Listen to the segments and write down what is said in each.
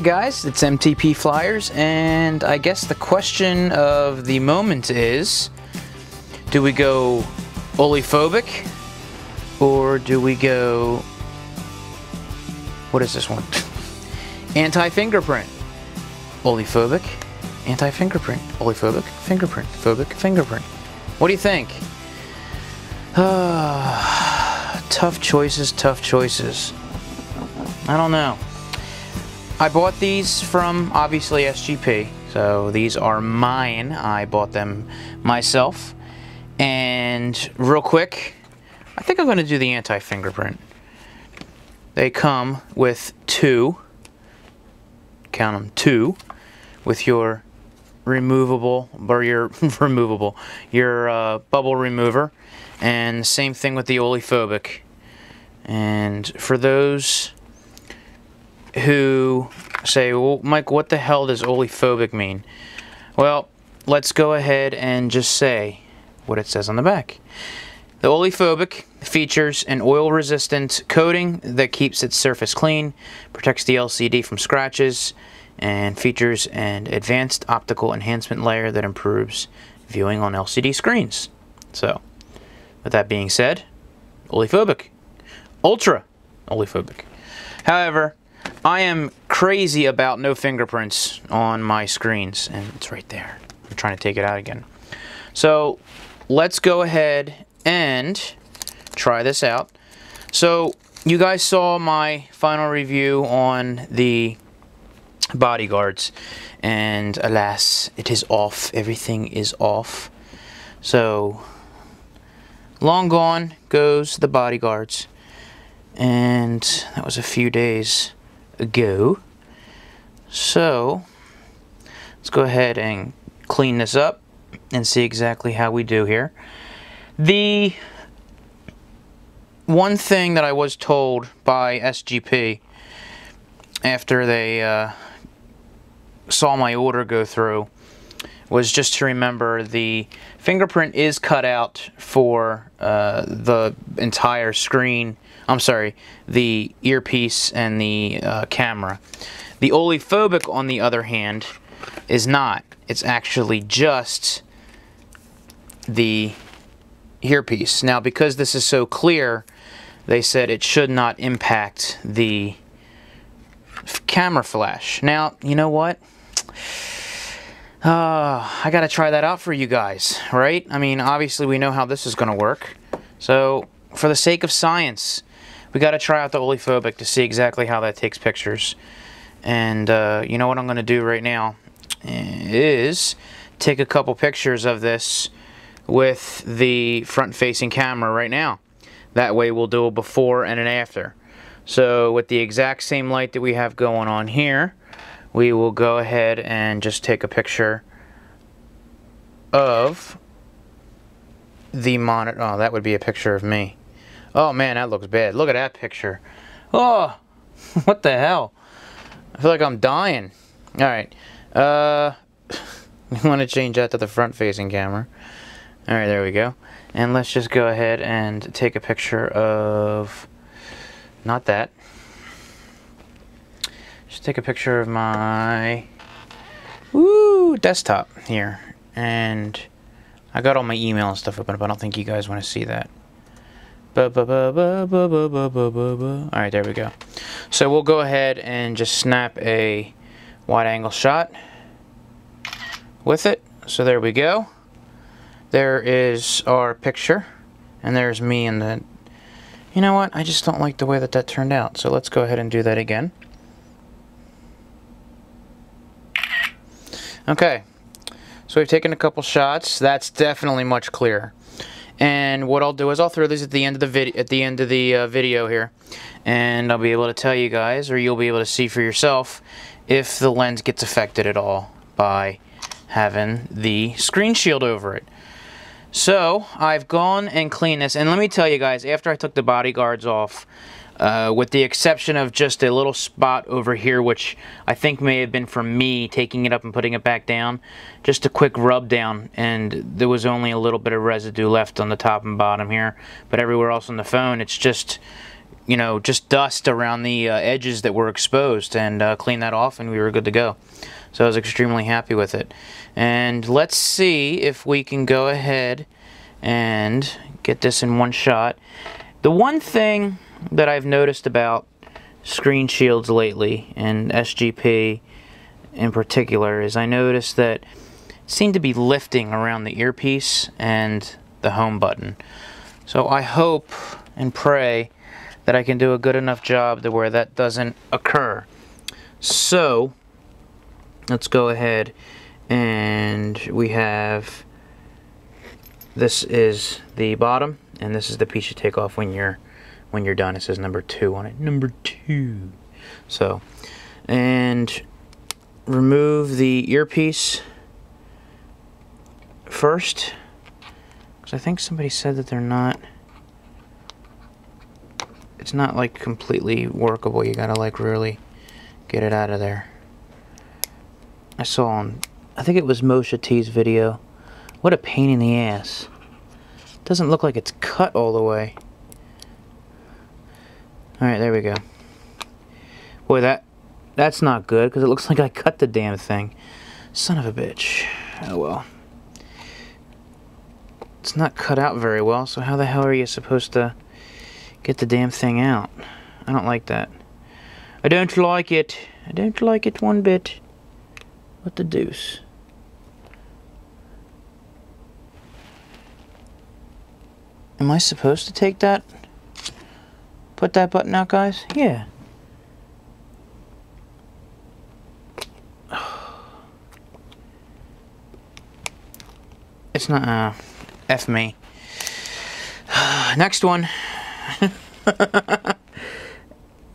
Hey guys, it's MTP Flyers, and I guess the question of the moment is, do we go oleophobic, or do we go, what is this one? Anti-fingerprint. Oleophobic, anti-fingerprint, oleophobic, fingerprint, phobic, fingerprint. What do you think? Tough choices, tough choices. I don't know. I bought these from, obviously, SGP, so these are mine. I bought them myself. And real quick, I think I'm going to do the anti-fingerprint. They come with two, count them, two, with your removable, or your bubble remover, and same thing with the oleophobic. And for those who say, well, Mike, what the hell does oleophobic mean? Well, let's go ahead and just say what it says on the back. The oleophobic features an oil-resistant coating that keeps its surface clean, protects the LCD from scratches, and features an advanced optical enhancement layer that improves viewing on LCD screens. So, with that being said, oleophobic. Ultra oleophobic. However, I am crazy about no fingerprints on my screens, and it's right there. I'm trying to take it out again. So let's go ahead and try this out. So you guys saw my final review on the bodyguards, and alas, it is off. Everything is off. So long gone goes the bodyguards, and that was a few days ago. So let's go ahead and clean this up and see exactly how we do here. The one thing that I was told by SGP after they saw my order go through was just to remember the fingerprint is cut out for the entire screen. I'm sorry, the earpiece and the camera. The oleophobic, on the other hand, is not. It's actually just the earpiece. Now, because this is so clear, they said it should not impact the camera flash. Now, you know what? I gotta try that out for you guys, right? I mean, obviously we know how this is gonna work. So, for the sake of science, we gotta try out the oleophobic to see exactly how that takes pictures. And you know what I'm gonna do right now is take a couple pictures of this with the front-facing camera right now. That way we'll do a before and an after. So with the exact same light that we have going on here, we will go ahead and just take a picture of the monitor. Oh, that would be a picture of me. Oh man, that looks bad. Look at that picture. Oh, what the hell? I feel like I'm dying. Alright. We want to change that to the front-facing camera. Alright, there we go. And let's just go ahead and take a picture of... not that. Just take a picture of my desktop here. And I got all my email and stuff open up. I don't think you guys want to see that. Alright, there we go. So we'll go ahead and just snap a wide angle shot with it. So there we go. There is our picture, and there's me in the... You know what? I just don't like the way that turned out. So let's go ahead and do that again. Okay. So we've taken a couple shots. That's definitely much clearer. And what I'll do is I'll throw these at the end of the video here, and I'll be able to tell you guys, or you'll be able to see for yourself, if the lens gets affected at all by having the screen shield over it. So I've gone and cleaned this, and let me tell you guys, after I took the bodyguards off, with the exception of just a little spot over here, which I think may have been from me taking it up and putting it back down, just a quick rub down, and there was only a little bit of residue left on the top and bottom here, but everywhere else on the phone, it's just you know, just dust around the edges that were exposed, and cleaned that off, and we were good to go. So I was extremely happy with it. And let's see if we can go ahead and get this in one shot. The one thing that I've noticed about screen shields lately, and SGP in particular, is I noticed that it seemed to be lifting around the earpiece and the home button. So I hope and pray that I can do a good enough job to where that doesn't occur. So let's go ahead, and we have, this is the bottom, and this is the piece you take off when you're done. It says number 2 on it. Number 2. So, and remove the earpiece first, because I think somebody said that they're not, it's not like completely workable. You gotta like really get it out of there. I saw on, I think it was Moshe T's video. What a pain in the ass. Doesn't look like it's cut all the way. Alright, there we go. Boy, that's not good, because it looks like I cut the damn thing. Son of a bitch. Oh well. It's not cut out very well, so how the hell are you supposed to get the damn thing out? I don't like that. I don't like it. I don't like it one bit. What the deuce? Am I supposed to take that? Put that button out, guys? Yeah. It's not, F me. Next one.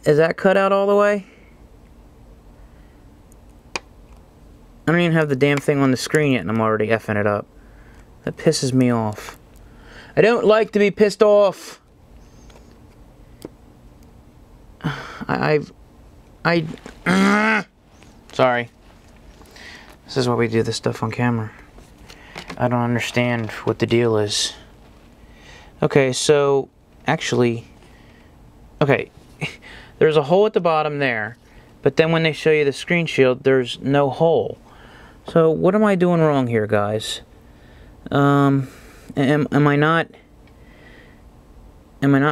Is that cut out all the way? I don't even have the damn thing on the screen yet, and I'm already effing it up. That pisses me off. I don't like to be pissed off. Sorry. This is why we do this stuff on camera. I don't understand what the deal is. Okay, so actually, okay, there's a hole at the bottom there, but then when they show you the screen shield, there's no hole. So what am I doing wrong here, guys? Am I not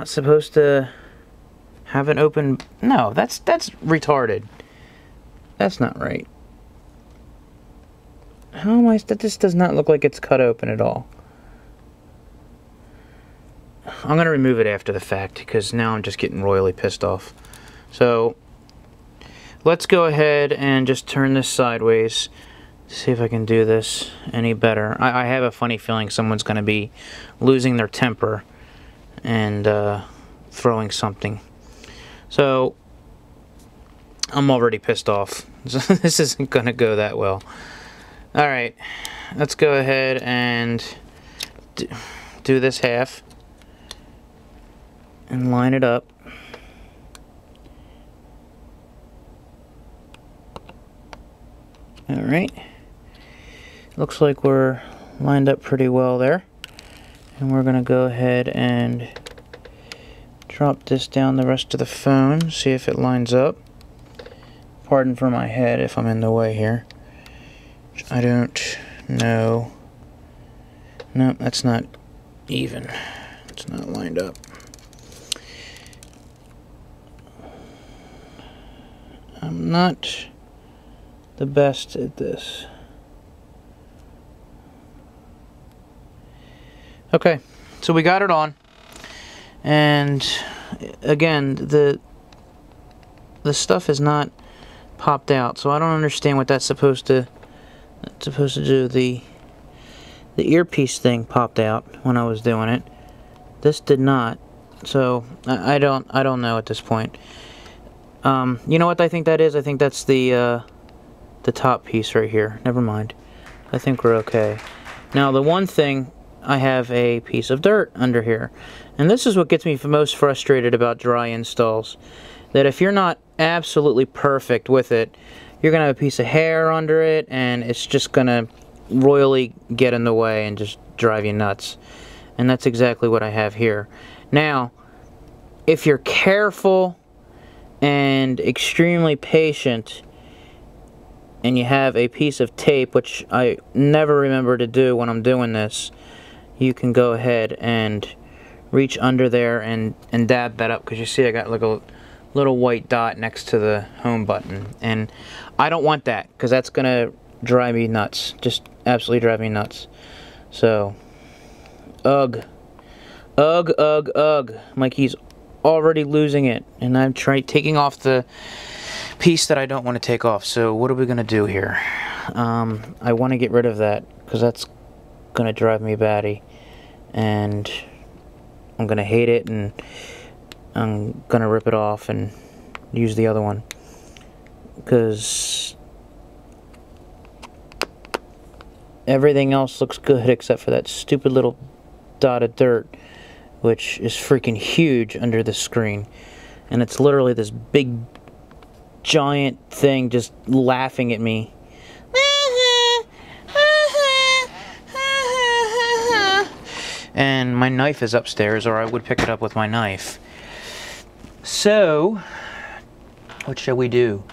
supposed to have an open? No, that's retarded. That's not right. How am I? That just does not look like it's cut open at all. I'm gonna remove it after the fact, because now I'm just getting royally pissed off. So let's go ahead and just turn this sideways. See if I can do this any better. I have a funny feeling someone's going to be losing their temper and throwing something. So I'm already pissed off. This isn't going to go that well. Alright, let's go ahead and do this half and line it up. Alright. Looks like we're lined up pretty well there. And we're going to go ahead and drop this down the rest of the phone, see if it lines up. Pardon for my head if I'm in the way here. I don't know. No, that's not even. It's not lined up. I'm not the best at this. Okay, so we got it on, and again, the stuff is not popped out, so I don't understand what that's supposed to do. The earpiece thing popped out when I was doing it. This did not, so I don't know at this point. You know what I think that is? I think that's the top piece right here. Never mind. I think we're okay. Now the one thing, I have a piece of dirt under here, and this is what gets me most frustrated about dry installs, that if you're not absolutely perfect with it, you're gonna have a piece of hair under it, and it's just gonna royally get in the way and just drive you nuts. And that's exactly what I have here. Now if you're careful and extremely patient, and you have a piece of tape, which I never remember to do when I'm doing this, you can go ahead and reach under there and dab that up, because you see I got like a little white dot next to the home button, and I don't want that, because that's gonna drive me nuts. Just absolutely drive me nuts. So, ugh. Ugh, ugh, ugh. Like he's already losing it, and I'm taking off the piece that I don't want to take off. So what are we gonna do here? I want to get rid of that, because that's gonna drive me batty, and I'm gonna hate it, and I'm gonna rip it off and use the other one, because everything else looks good except for that stupid little dot of dirt, which is freaking huge under the screen, and it's literally this big giant thing just laughing at me. And my knife is upstairs, or I would pick it up with my knife. So, what shall we do?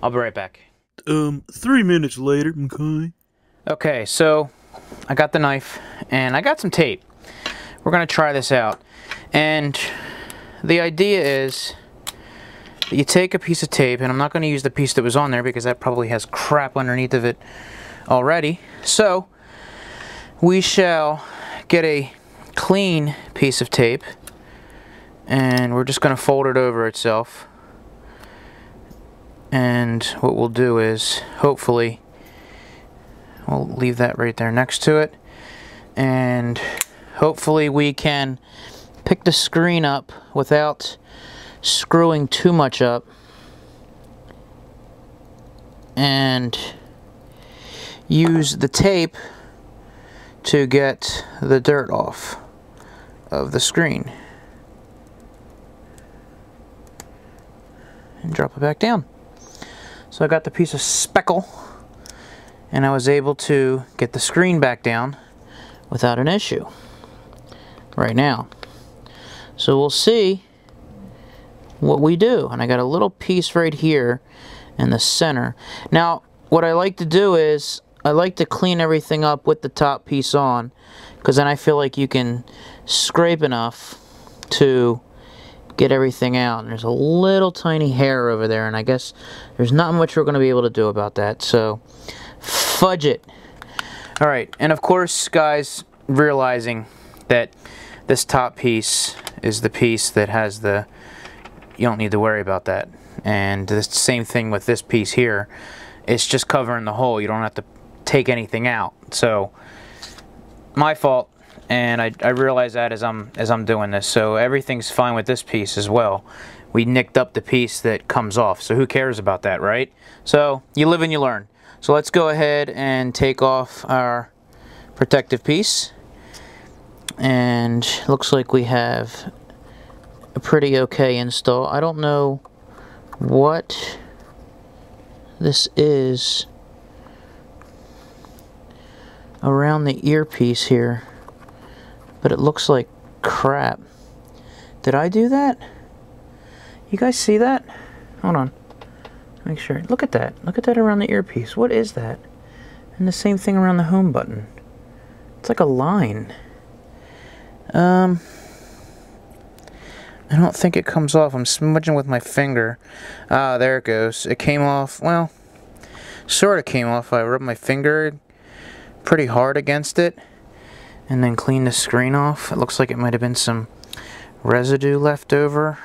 I'll be right back. 3 minutes later, okay. Okay, so I got the knife, and I got some tape. We're gonna try this out. And the idea is that you take a piece of tape, and I'm not gonna use the piece that was on there because that probably has crap underneath of it already. So, we shall get a clean piece of tape, and we're just going to fold it over itself, and what we'll do is hopefully we'll leave that right there next to it, and hopefully we can pick the screen up without screwing too much up and use the tape to get the dirt off of the screen. And drop it back down. So I got the piece of speckle, and I was able to get the screen back down without an issue right now. So we'll see what we do. And I got a little piece right here in the center. Now, what I like to do is I like to clean everything up with the top piece on, because then I feel like you can scrape enough to get everything out. And there's a little tiny hair over there, and I guess there's not much we're going to be able to do about that, so fudge it. Alright, and of course, guys, realizing that this top piece is the piece that has the, you don't need to worry about that. And the same thing with this piece here. It's just covering the hole. You don't have to take anything out. So my fault, and I realize that as I'm doing this. So everything's fine with this piece as well. We nicked up the piece that comes off, so who cares about that, right? So you live and you learn. So let's go ahead and take off our protective piece, and looks like we have a pretty okay install. I don't know what this is around the earpiece here, but it looks like crap. Did I do that? You guys see that? Hold on. Make sure. Look at that. Look at that around the earpiece. What is that? And the same thing around the home button. It's like a line. I don't think it comes off. I'm smudging with my finger. Ah, there it goes. It came off. Well, sort of came off. I rubbed my finger pretty hard against it and then clean the screen off. It looks like it might have been some residue left over.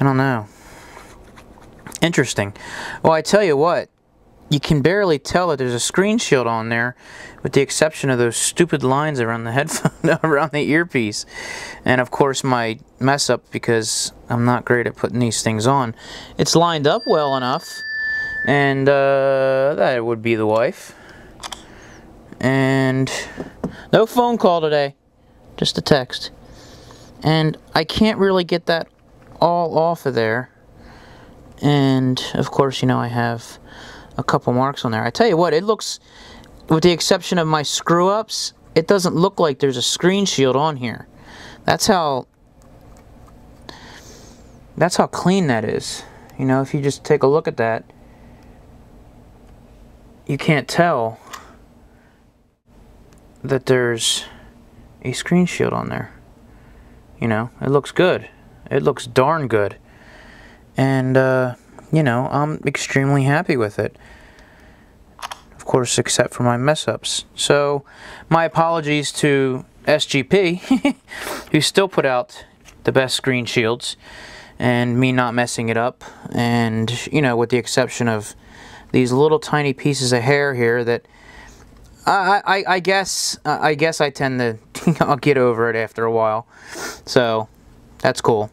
I don't know. Interesting. Well, I tell you what, you can barely tell that there's a screen shield on there, with the exception of those stupid lines around the headphone, around the earpiece. And of course my mess up, because I'm not great at putting these things on. It's lined up well enough, and that would be the wife. And no phone call today, just a text. And I can't really get that all off of there. And of course, you know, I have a couple marks on there. I tell you what, it looks, with the exception of my screw ups, it doesn't look like there's a screen shield on here. That's how That's how clean that is. You know, if you just take a look at that, you can't tell that there's a screen shield on there. You know, it looks good. It looks darn good. And, you know, I'm extremely happy with it. Of course, except for my mess-ups. So, my apologies to SGP, who still put out the best screen shields, and me not messing it up. And, you know, with the exception of these little tiny pieces of hair here that I guess I tend to I'll get over it after a while. So, that's cool.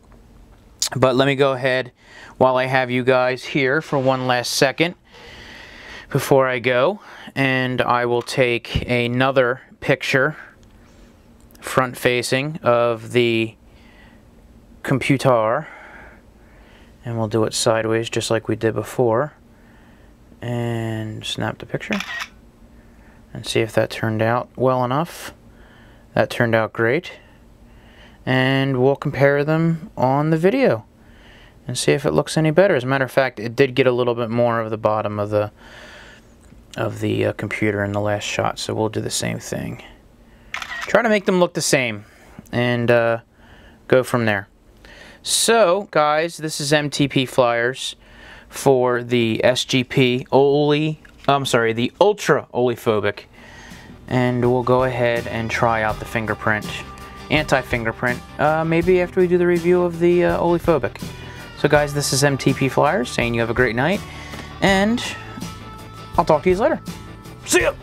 But let me go ahead while I have you guys here for one last second before I go, and I will take another picture front facing of the computer, and we'll do it sideways just like we did before, and snap the picture and see if that turned out well enough. That turned out great, and we'll compare them on the video and see if it looks any better. As a matter of fact, it did get a little bit more of the bottom of the computer in the last shot, so we'll do the same thing. Try to make them look the same, and go from there. So, guys, this is MTP flyers for the SGP the Ultra Oleophobic, and we'll go ahead and try out the fingerprint, anti-fingerprint, maybe after we do the review of the Oleophobic. So, guys, this is MTP flyers saying you have a great night, and I'll talk to you later. See ya!